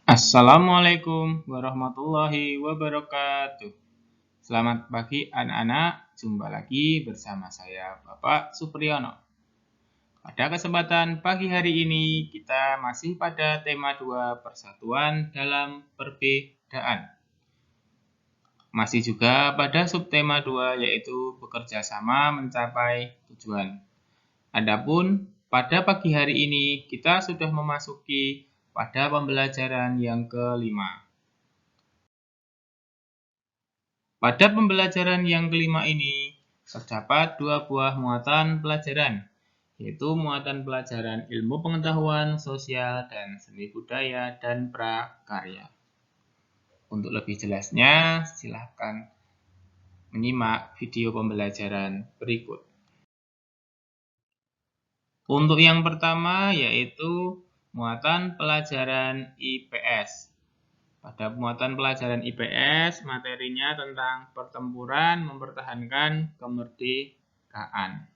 Assalamualaikum warahmatullahi wabarakatuh. Selamat pagi anak-anak, jumpa lagi bersama saya Bapak Supriyono. Pada kesempatan pagi hari ini kita masih pada tema 2 persatuan dalam perbedaan. Masih juga pada subtema 2 yaitu bekerja sama mencapai tujuan. Adapun pada pagi hari ini kita sudah memasuki pada pembelajaran yang kelima. Pada pembelajaran yang kelima ini, terdapat 2 buah muatan pelajaran, yaitu muatan pelajaran ilmu pengetahuan sosial dan seni budaya dan prakarya. Untuk lebih jelasnya, silakan menyimak video pembelajaran berikut. Untuk yang pertama yaitu muatan pelajaran IPS. Pada muatan pelajaran IPS, materinya tentang pertempuran mempertahankan kemerdekaan.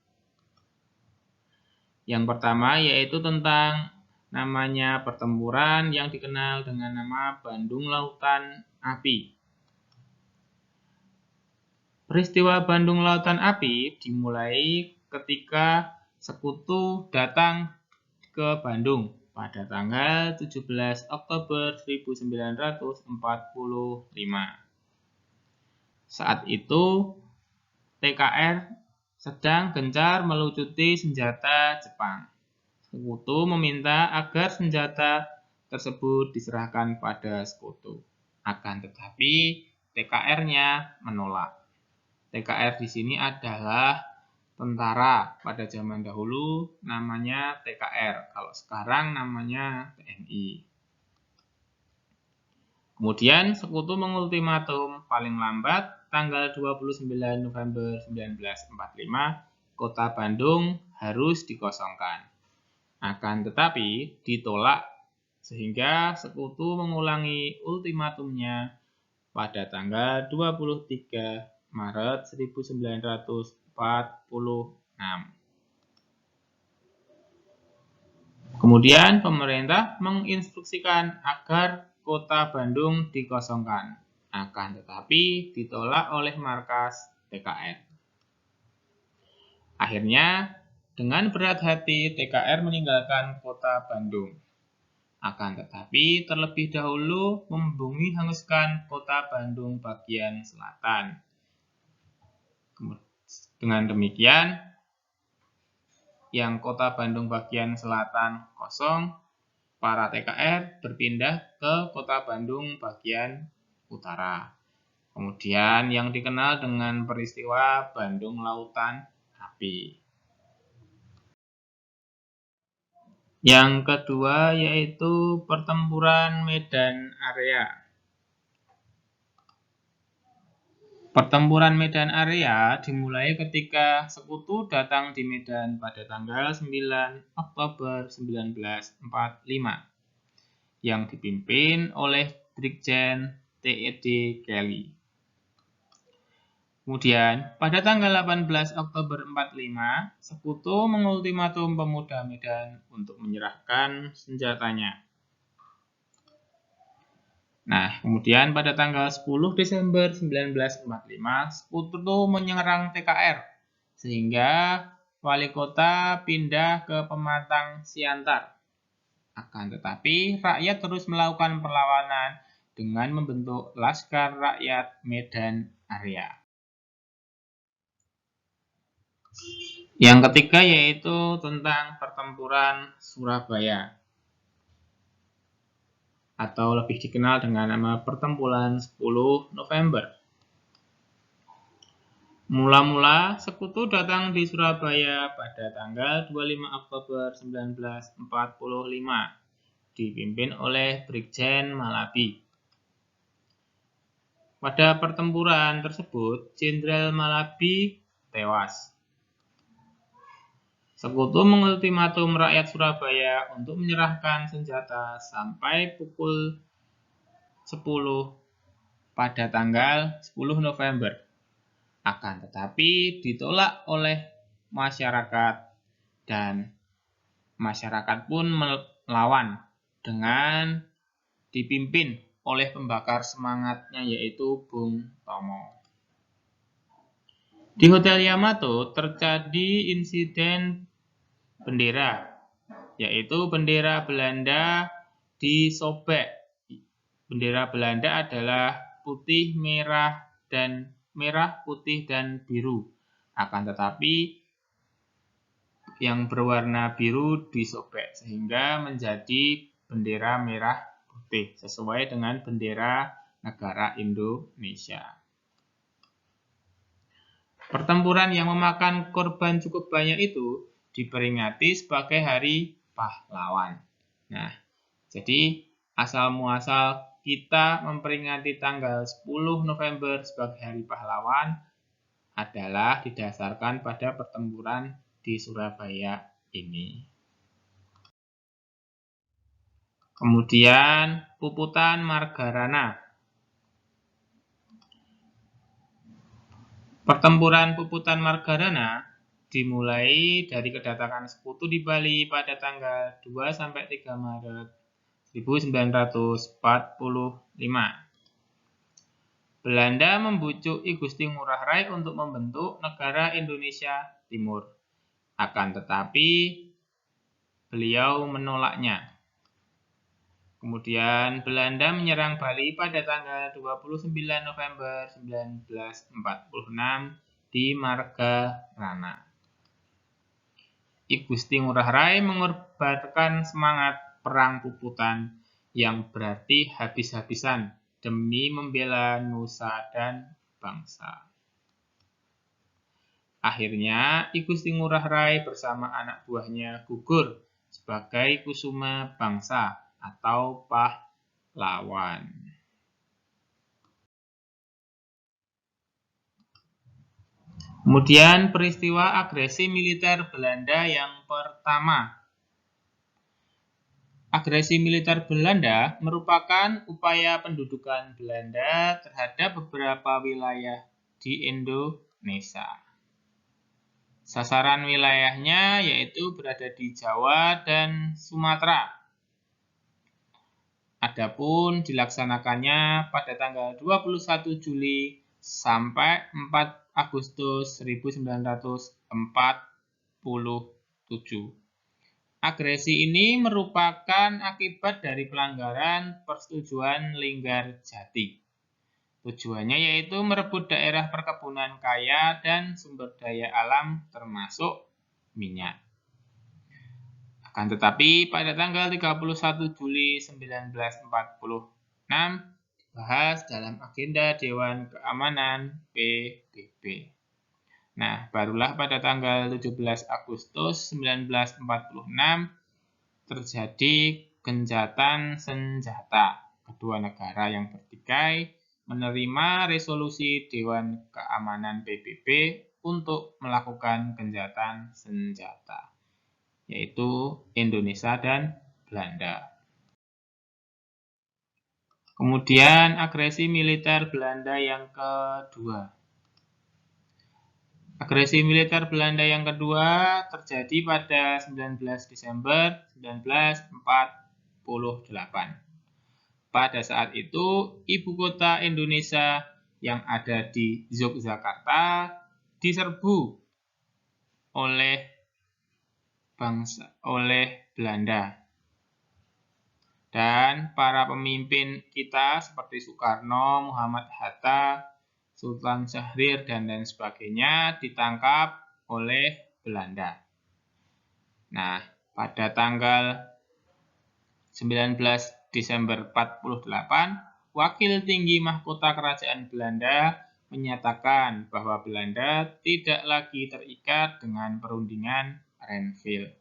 Yang pertama yaitu tentang namanya pertempuran yang dikenal dengan nama Bandung Lautan Api. Peristiwa Bandung Lautan Api dimulai ketika Sekutu datang ke Bandung pada tanggal 17 Oktober 1945. Saat itu, TKR sedang gencar melucuti senjata Jepang. Sekutu meminta agar senjata tersebut diserahkan pada Sekutu. Akan tetapi, TKR-nya menolak. TKR di sini adalah tentara. Pada zaman dahulu namanya TKR, kalau sekarang namanya TNI. Kemudian Sekutu mengultimatum paling lambat tanggal 29 November 1945 kota Bandung harus dikosongkan. Akan tetapi ditolak sehingga Sekutu mengulangi ultimatumnya pada tanggal 23 Maret 1946. Kemudian pemerintah menginstruksikan agar kota Bandung dikosongkan. Akan tetapi ditolak oleh markas TKR. Akhirnya, dengan berat hati TKR meninggalkan kota Bandung. Akan tetapi terlebih dahulu membumi hanguskan kota Bandung bagian selatan. Dengan demikian, yang kota Bandung bagian selatan kosong, para TKR berpindah ke kota Bandung bagian utara. Kemudian yang dikenal dengan peristiwa Bandung Lautan Api. Yang kedua yaitu pertempuran Medan Area. Pertempuran Medan Area dimulai ketika Sekutu datang di Medan pada tanggal 9 Oktober 1945 yang dipimpin oleh Brigjen T.E.D. Kelly. Kemudian, pada tanggal 18 Oktober 1945, Sekutu mengultimatum pemuda Medan untuk menyerahkan senjatanya. Nah, kemudian pada tanggal 10 Desember 1945, Sekutu menyerang TKR, sehingga wali kota pindah ke Pematang Siantar. Akan tetapi, rakyat terus melakukan perlawanan dengan membentuk Laskar Rakyat Medan Area. Yang ketiga yaitu tentang pertempuran Surabaya, atau lebih dikenal dengan nama pertempuran 10 November. Mula-mula Sekutu datang di Surabaya pada tanggal 25 Oktober 1945, dipimpin oleh Brigjen Malabi. Pada pertempuran tersebut, Jenderal Malabi tewas. Sekutu mengultimatum rakyat Surabaya untuk menyerahkan senjata sampai pukul 10 pada tanggal 10 November. Akan tetapi ditolak oleh masyarakat dan masyarakat pun melawan dengan dipimpin oleh pembakar semangatnya yaitu Bung Tomo. Di Hotel Yamato terjadi insiden bendera, yaitu bendera Belanda disobek. Bendera Belanda adalah putih, merah, putih, dan biru. Akan tetapi yang berwarna biru disobek sehingga menjadi bendera merah putih sesuai dengan bendera negara Indonesia. Pertempuran yang memakan korban cukup banyak itu diperingati sebagai Hari Pahlawan. Nah, jadi asal muasal kita memperingati tanggal 10 November sebagai Hari Pahlawan adalah didasarkan pada pertempuran di Surabaya ini. Kemudian Puputan Margarana. Pertempuran Puputan Margarana dimulai dari kedatangan sekutu di Bali pada tanggal 2-3 Maret 1945. Belanda membujuk I Gusti Ngurah Rai untuk membentuk negara Indonesia Timur. Akan tetapi beliau menolaknya. Kemudian Belanda menyerang Bali pada tanggal 29 November 1946 di Margarana. I Gusti Ngurah Rai mengorbankan semangat perang Puputan yang berarti habis-habisan demi membela nusa dan bangsa. Akhirnya I Gusti Ngurah Rai bersama anak buahnya gugur sebagai kusuma bangsa atau pahlawan. Kemudian peristiwa agresi militer Belanda yang pertama. Agresi militer Belanda merupakan upaya pendudukan Belanda terhadap beberapa wilayah di Indonesia. Sasaran wilayahnya yaitu berada di Jawa dan Sumatera. Adapun dilaksanakannya pada tanggal 21 Juli sampai 4 Agustus 1947. Agresi ini merupakan akibat dari pelanggaran Persetujuan Linggarjati. Tujuannya yaitu merebut daerah perkebunan kaya dan sumber daya alam termasuk minyak. Akan tetapi pada tanggal 31 Juli 1946 dibahas dalam agenda Dewan Keamanan PBB. Nah, barulah pada tanggal 17 Agustus 1946 terjadi gencatan senjata. Kedua negara yang bertikai menerima resolusi Dewan Keamanan PBB untuk melakukan gencatan senjata, yaitu Indonesia dan Belanda. Kemudian agresi militer Belanda yang kedua. Agresi militer Belanda yang kedua terjadi pada 19 Desember 1948. Pada saat itu, ibu kota Indonesia yang ada di Yogyakarta diserbu oleh Belanda. Dan para pemimpin kita seperti Soekarno, Muhammad Hatta, Sultan Syahrir, dan lain sebagainya ditangkap oleh Belanda. Nah, pada tanggal 19 Desember 48, Wakil Tinggi Mahkota Kerajaan Belanda menyatakan bahwa Belanda tidak lagi terikat dengan perundingan Renville.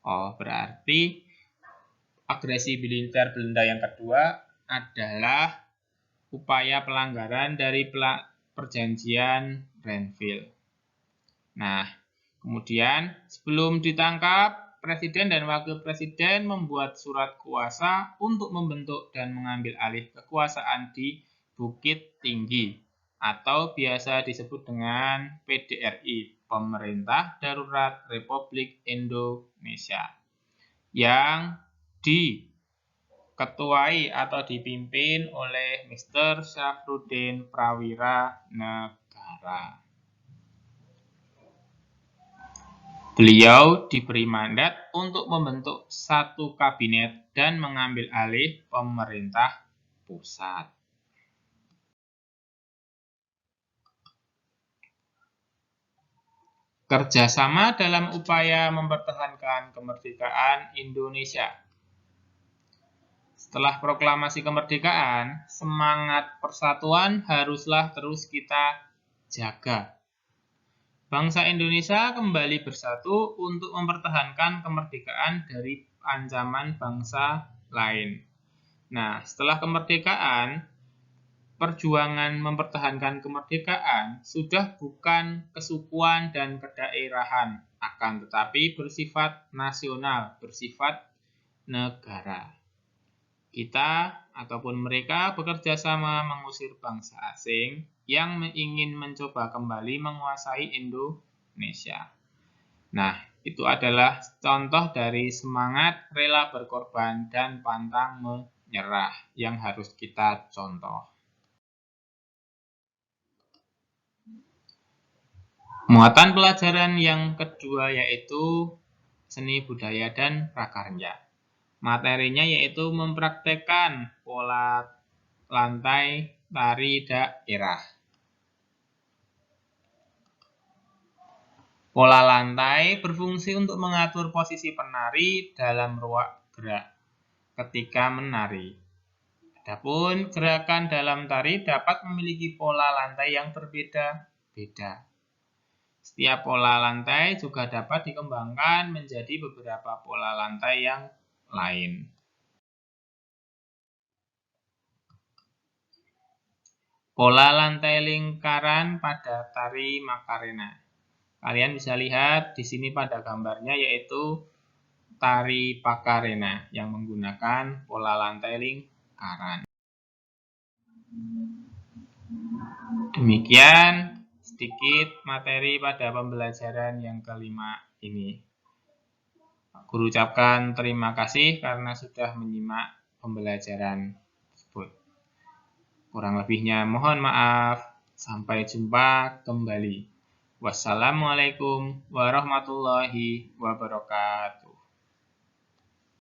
Oh, berarti agresi militer Belanda yang kedua adalah upaya pelanggaran dari perjanjian Renville. Nah, kemudian sebelum ditangkap, Presiden dan Wakil Presiden membuat surat kuasa untuk membentuk dan mengambil alih kekuasaan di Bukit Tinggi atau biasa disebut dengan PDRI, Pemerintah Darurat Republik Indonesia, yang diketuai atau dipimpin oleh Mr. Syafruddin Prawira Negara. Beliau diberi mandat untuk membentuk satu kabinet dan mengambil alih pemerintah pusat. Kerjasama dalam upaya mempertahankan kemerdekaan Indonesia. Setelah proklamasi kemerdekaan, semangat persatuan haruslah terus kita jaga. Bangsa Indonesia kembali bersatu untuk mempertahankan kemerdekaan dari ancaman bangsa lain. Nah, setelah kemerdekaan, perjuangan mempertahankan kemerdekaan sudah bukan kesukuan dan kedaerahan, akan tetapi bersifat nasional, bersifat negara. Kita ataupun mereka bekerja sama mengusir bangsa asing yang ingin mencoba kembali menguasai Indonesia. Nah, itu adalah contoh dari semangat rela berkorban dan pantang menyerah yang harus kita contoh. Muatan pelajaran yang kedua yaitu seni budaya dan prakarya. Materinya yaitu mempraktekkan pola lantai tari daerah. Pola lantai berfungsi untuk mengatur posisi penari dalam ruang gerak ketika menari. Adapun gerakan dalam tari dapat memiliki pola lantai yang berbeda-beda. Setiap pola lantai juga dapat dikembangkan menjadi beberapa pola lantai yang lain. Pola lantai lingkaran pada tari Macarena. Kalian bisa lihat di sini pada gambarnya yaitu tari Macarena yang menggunakan pola lantai lingkaran. Demikian sedikit materi pada pembelajaran yang kelima ini. Guru ucapkan terima kasih karena sudah menyimak pembelajaran tersebut. Kurang lebihnya mohon maaf. Sampai jumpa kembali. Wassalamualaikum warahmatullahi wabarakatuh.